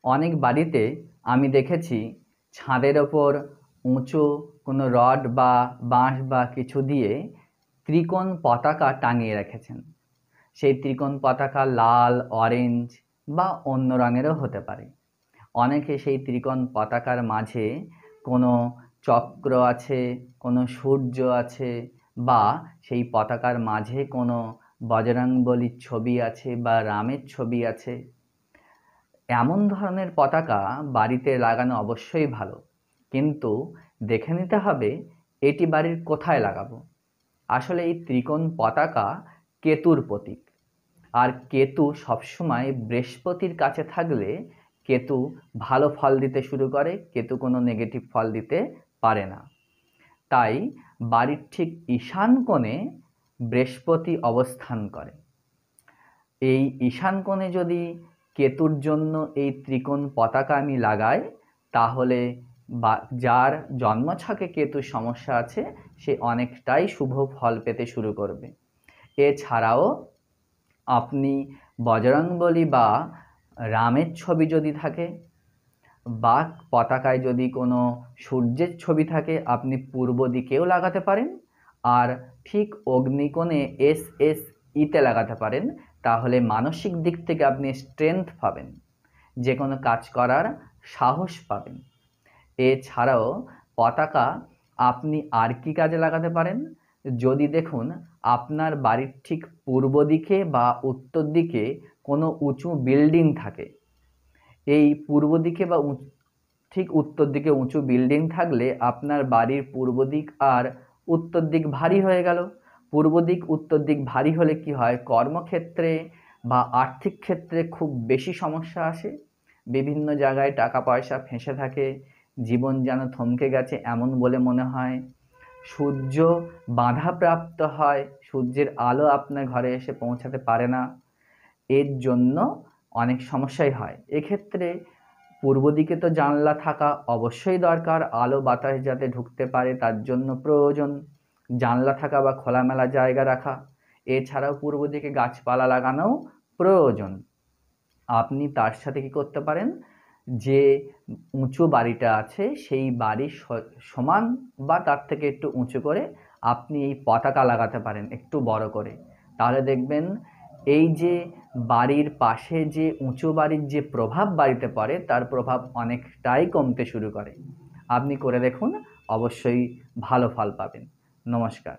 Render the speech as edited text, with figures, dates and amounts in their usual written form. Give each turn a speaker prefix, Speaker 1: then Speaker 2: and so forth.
Speaker 1: অনেক বাড়িতে আমি দেখেছি ছাদের ওপর উঁচু কোনো রড বা বাঁশ বা কিছু দিয়ে ত্রিকোণ পতাকা টাঙিয়ে রেখেছেন। সেই ত্রিকোণ পতাকা লাল, অরেঞ্জ বা অন্য রঙেরও হতে পারে। অনেকে সেই ত্রিকোণ পতাকার মাঝে কোনো চক্র আছে, কোনো সূর্য আছে বা সেই পতাকার মাঝে কোনো বজরংবলীর ছবি আছে বা রামের ছবি আছে। এমন ধরনের পতাকা বাড়িতে লাগানো অবশ্যই ভালো, কিন্তু দেখে নিতে হবে এটি বাড়ির কোথায় লাগাবো। আসলে এই ত্রিকোণ পতাকা কেতুর প্রতীক, আর কেতু সবসময় বৃহস্পতির কাছে থাকলে কেতু ভালো ফল দিতে শুরু করে, কেতু কোনো নেগেটিভ ফল দিতে পারে না। তাই বাড়ির ঠিক ঈশান কোণে বৃহস্পতি অবস্থান করে। এই ঈশান কোণে যদি কেতুর জন্য এই ত্রিকোণ পতাকা আমি লাগাই, তাহলে যার জন্মছকে কেতুর সমস্যা আছে সে অনেকটাই শুভ ফল পেতে শুরু করবে। এছাড়াও আপনি বজরংবলী বা রামের ছবি যদি থাকে বা পতাকায় যদি কোনো সূর্যের ছবি থাকে, আপনি পূর্ব দিকেও লাগাতে পারেন, আর ঠিক অগ্নিকোণে SSE-তে লাগাতে পারেন। তাহলে মানসিক দিক থেকে আপনি স্ট্রেংথ পাবেন, যে কোনো কাজ করার সাহস পাবেন। এছাড়াও পতাকা আপনি আর কি কাজে লাগাতে পারেন, যদি দেখুন আপনার বাড়ির ঠিক পূর্ব দিকে বা উত্তর দিকে কোনো উঁচু বিল্ডিং থাকে। এই পূর্ব দিকে বা ঠিক উত্তর দিকে উঁচু বিল্ডিং থাকলে আপনার বাড়ির পূর্ব দিক আর উত্তর দিক ভারী হয়ে গেল। পূর্ব দিক উত্তর দিক ভারী হলে কি হয়, কর্মক্ষেত্রে বা আর্থিক ক্ষেত্রে খুব বেশি সমস্যা আসে। বিভিন্ন জায়গায় টাকা পয়সা ফেঁসে থাকে, জীবন যেন থমকে গেছে এমন বলে মনে হয়। সূর্য বাধাপ্রাপ্ত হয়, সূর্যের আলো আপনার ঘরে এসে পৌঁছাতে পারে না। এর জন্য অনেক সমস্যাই হয়। এক্ষেত্রে পূর্ব দিকে তো জানলা থাকা অবশ্যই দরকার, আলো বাতাস যাতে ঢুকতে পারে তার জন্য প্রয়োজন জানলা থাকা বা খোলামেলা জায়গা রাখা। এছাড়াও পূর্ব দিকে গাছপালা লাগানোও প্রয়োজন। আপনি তার সাথে কি করতে পারেন, যে উঁচু বাড়িটা আছে সেই বাড়ির সমান বা তার থেকে একটু উঁচু করে আপনি এই পতাকা লাগাতে পারেন একটু বড় করে। তাহলে দেখবেন এই যে বাড়ির পাশে যে উঁচু বাড়ির যে প্রভাব বাড়িতে পড়ে তার প্রভাব অনেকটাই কমতে শুরু করে। আপনি করে দেখুন, অবশ্যই ভালো ফল পাবেন। নমস্কার।